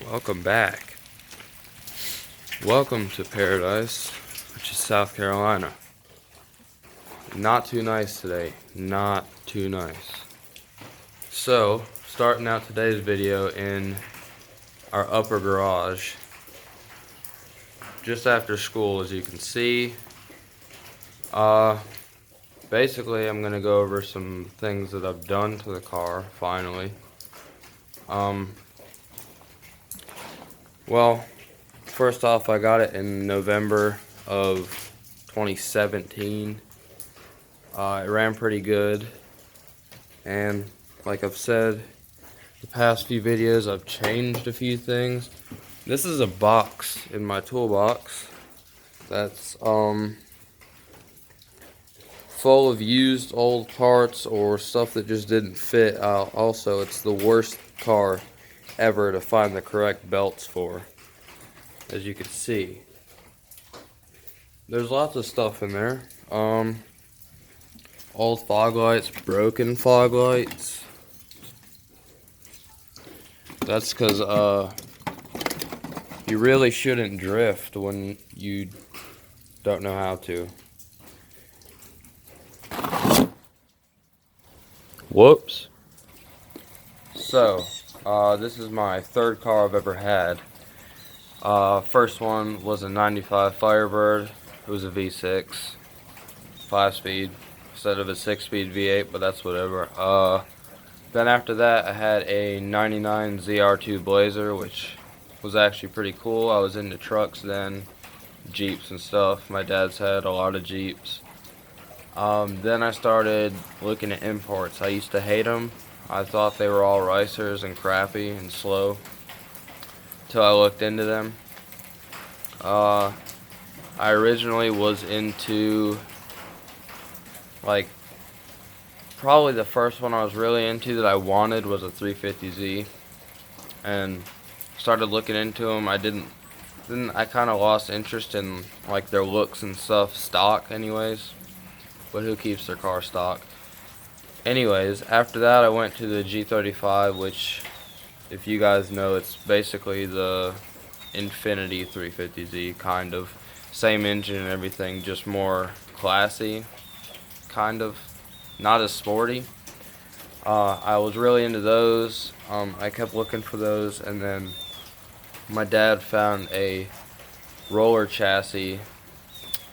Welcome back. Welcome to paradise, which is South Carolina. Not too nice today. Not too nice. So, starting out today's video in our upper garage. Just after school, as you can see. Basically, I'm going to go over some things that I've done to the car, finally. Well, first off, I got it in November of 2017. It ran pretty good, and like I've said, the past few videos I've changed a few things. This is a box in my toolbox that's full of used old parts or stuff that just didn't fit. Also, it's the worst car ever to find the correct belts for, as you can see. There's lots of stuff in there. Old fog lights, broken fog lights. That's because you really shouldn't drift when you don't know how to. Whoops. So, this is my third car I've ever had. First one was a 95 Firebird. It was a V6, 5-speed, instead of a 6-speed V8, but that's whatever. Then after that, I had a 99 ZR2 Blazer, which was actually pretty cool. I was into trucks then, Jeeps and stuff. My dad's had a lot of Jeeps. Then I started looking at imports. I used to hate them. I thought they were all ricers and crappy and slow, till I looked into them. I originally was into, like, probably the first one I was really into that I wanted was a 350Z, and started looking into them. I kind of lost interest in like their looks and stuff, stock anyways, but who keeps their car stock? Anyways, after that I went to the G35, which, if you guys know, it's basically the Infiniti 350Z, kind of. Same engine and everything, just more classy, kind of. Not as sporty. I was really into those. I kept looking for those, and then my dad found a roller chassis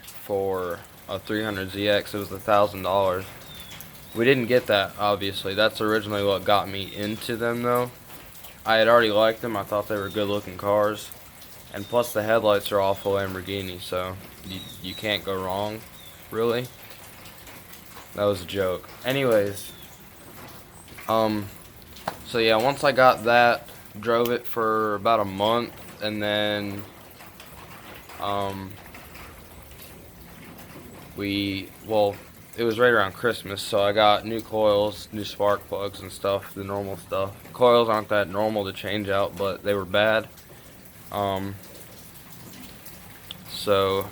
for a 300ZX. It was $1,000. We didn't get that, obviously. That's originally what got me into them, though. I had already liked them. I thought they were good looking cars, and plus the headlights are all full Lamborghini, so you can't go wrong, really. That was a joke. Anyways, so yeah, once I got that, drove it for about a month, and then it was right around Christmas, so I got new coils, new spark plugs and stuff, the normal stuff. Coils aren't that normal to change out, but they were bad. So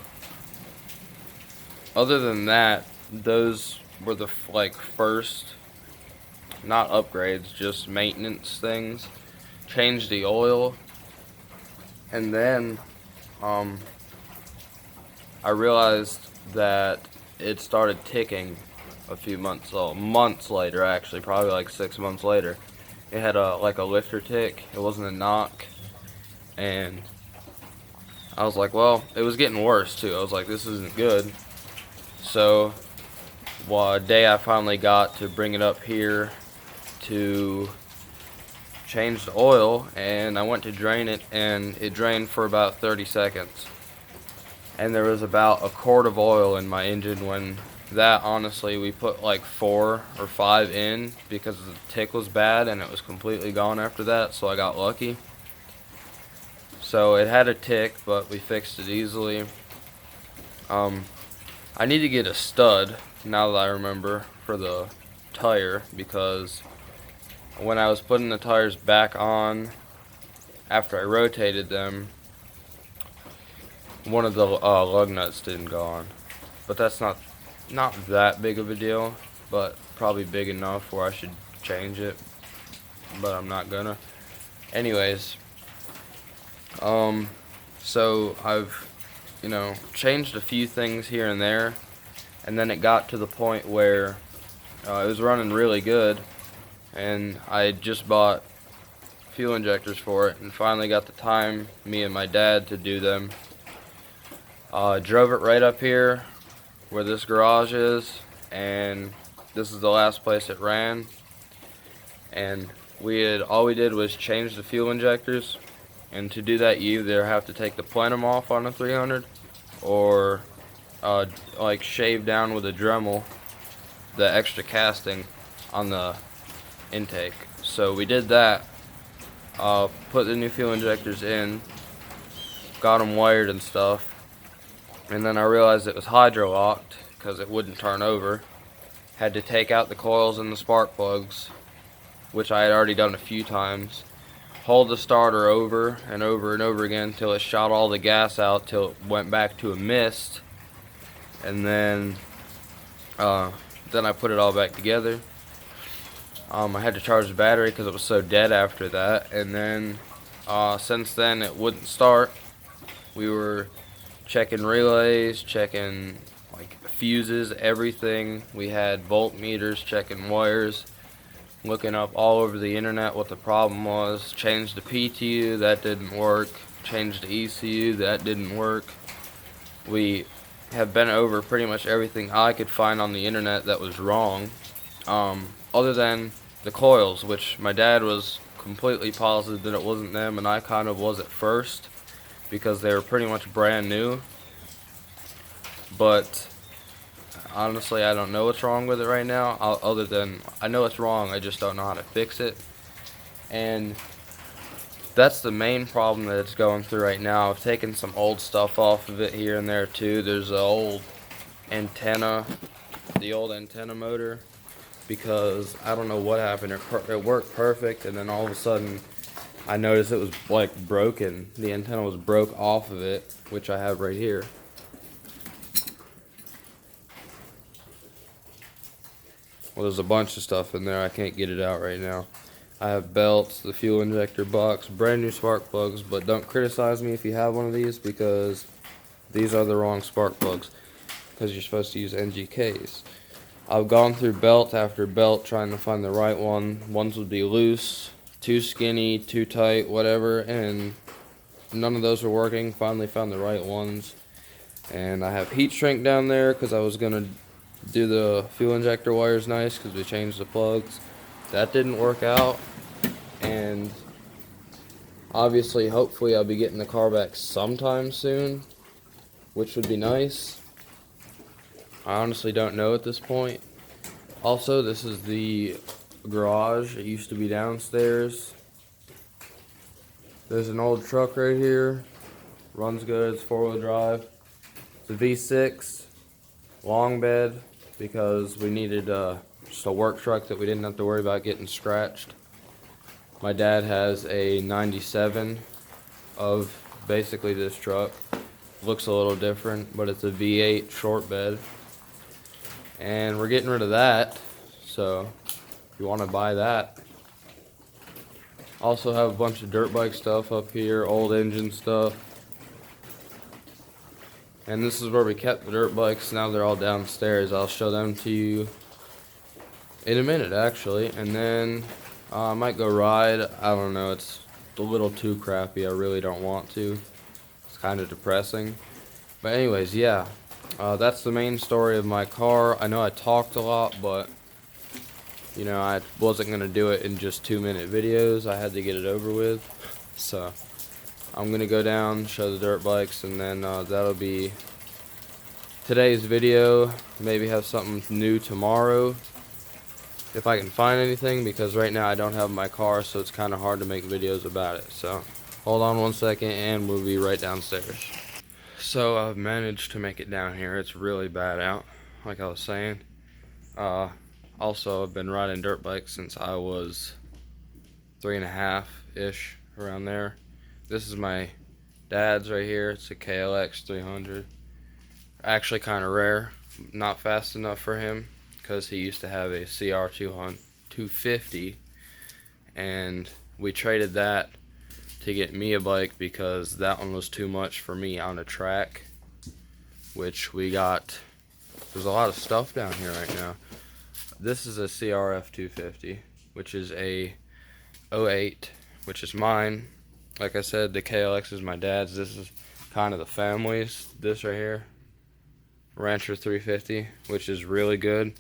other than that, those were the first, not upgrades, just maintenance things. Changed the oil, and then I realized that it started ticking a few months later, actually, probably like 6 months later. It had a lifter tick. It wasn't a knock, and I was like, well, it was getting worse too. I was like, this isn't good. So, a day I finally got to bring it up here to change the oil, and I went to drain it, and it drained for about 30 seconds. And there was about a quart of oil in my engine when that, honestly, we put like 4 or 5 in because the tick was bad, and it was completely gone after that, so I got lucky. So it had a tick, but we fixed it easily. I need to get a stud, now that I remember, for the tire, because when I was putting the tires back on after I rotated them, one of the lug nuts didn't go on. But that's not that big of a deal, but probably big enough where I should change it, but I'm not gonna. Anyways, So I've, changed a few things here and there, and then it got to the point where it was running really good, and I just bought fuel injectors for it, and finally got the time, me and my dad, to do them. Drove it right up here where this garage is, and this is the last place it ran. And all we did was change the fuel injectors, and to do that you either have to take the plenum off on a 300 or like shave down with a Dremel the extra casting on the intake. So we did that, put the new fuel injectors in, got them wired and stuff, and then I realized it was hydro locked because it wouldn't turn over. Had to take out the coils and the spark plugs, which I had already done a few times. Hold the starter over and over and over again till it shot all the gas out till it went back to a mist, and then I put it all back together. I had to charge the battery because it was so dead after that, and then since then it wouldn't start. We were checking relays, checking like fuses, everything. We had voltmeters, checking wires, looking up all over the internet what the problem was. Changed the PTU, that didn't work. Changed the ECU, that didn't work. We have been over pretty much everything I could find on the internet that was wrong, other than the coils, which my dad was completely positive that it wasn't them, and I kind of was at first because they were pretty much brand new. But honestly, I don't know what's wrong with it right now, other than I know it's wrong, I just don't know how to fix it. And that's the main problem that it's going through right now. I've taken some old stuff off of it here and there too. There's an old antenna, the old antenna motor, because I don't know what happened. It worked perfect, and then all of a sudden I noticed it was like broken. The antenna was broke off of it, which I have right here. Well, there's a bunch of stuff in there. I can't get it out right now. I have belts, the fuel injector box, brand new spark plugs, but don't criticize me if you have one of these because these are the wrong spark plugs because you're supposed to use NGKs. I've gone through belt after belt trying to find the right one. Ones would be loose, too skinny, too tight, whatever, and none of those were working. Finally found the right ones. And I have heat shrink down there because I was going to do the fuel injector wires nice because we changed the plugs. That didn't work out, and obviously hopefully I'll be getting the car back sometime soon, which would be nice. I honestly don't know at this point. Also, this is the garage. It used to be downstairs. There's an old truck right here, runs good, it's 4-wheel drive. It's a V6 long bed because we needed just a work truck that we didn't have to worry about getting scratched. My dad has a 97 of basically this truck. Looks a little different, but it's a V8 short bed. And we're getting rid of that, so if you want to buy that. Also have a bunch of dirt bike stuff up here, old engine stuff. And this is where we kept the dirt bikes. Now they're all downstairs. I'll show them to you in a minute, actually. And then I might go ride. I don't know. It's a little too crappy. I really don't want to. It's kind of depressing. But anyways, yeah. That's the main story of my car. I know I talked a lot, but I wasn't going to do it in just 2-minute videos. I had to get it over with. So I'm going to go down, show the dirt bikes, and then that'll be today's video. Maybe have something new tomorrow if I can find anything, because right now I don't have my car, so it's kind of hard to make videos about it. So hold on 1 second and we'll be right downstairs. So I've managed to make it down here. It's really bad out, like I was saying. Also, I've been riding dirt bikes since I was 3.5-ish, around there. This is my dad's right here. It's a KLX 300. Actually kind of rare, not fast enough for him because he used to have a CR 250, and we traded that to get me a bike because that one was too much for me on a track, which we got. There's a lot of stuff down here right now. This is a CRF 250, which is a 08, which is mine. Like I said, the KLX is my dad's. This is kind of the family's. This right here, Rancher 350, which is really good.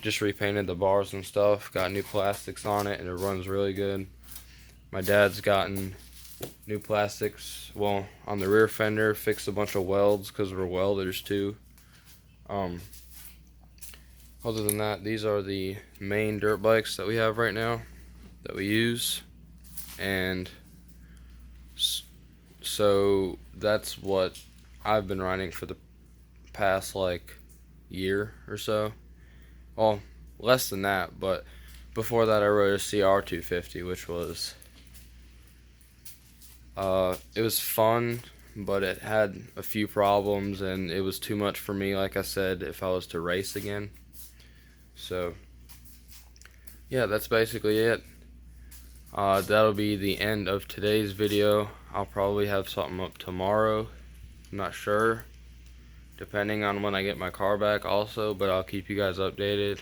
Just repainted the bars and stuff, got new plastics on it, and it runs really good. My dad's gotten new plastics, well, on the rear fender, fixed a bunch of welds because we're welders too. Other than that, these are the main dirt bikes that we have right now that we use, and so that's what I've been riding for the past like year or so. Well, less than that, but before that I rode a CR 250, which was it was fun, but it had a few problems and it was too much for me, like I said, if I was to race again. So yeah, that's basically it. That'll be the end of today's video. I'll probably have something up tomorrow, I'm not sure, depending on when I get my car back also, but I'll keep you guys updated.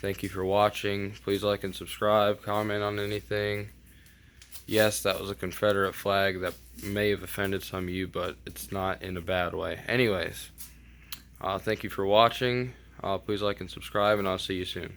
Thank you for watching. Please like and subscribe, comment on anything. Yes, that was a Confederate flag that may have offended some of you, but it's not in a bad way. Anyways, thank you for watching. Please like and subscribe, and I'll see you soon.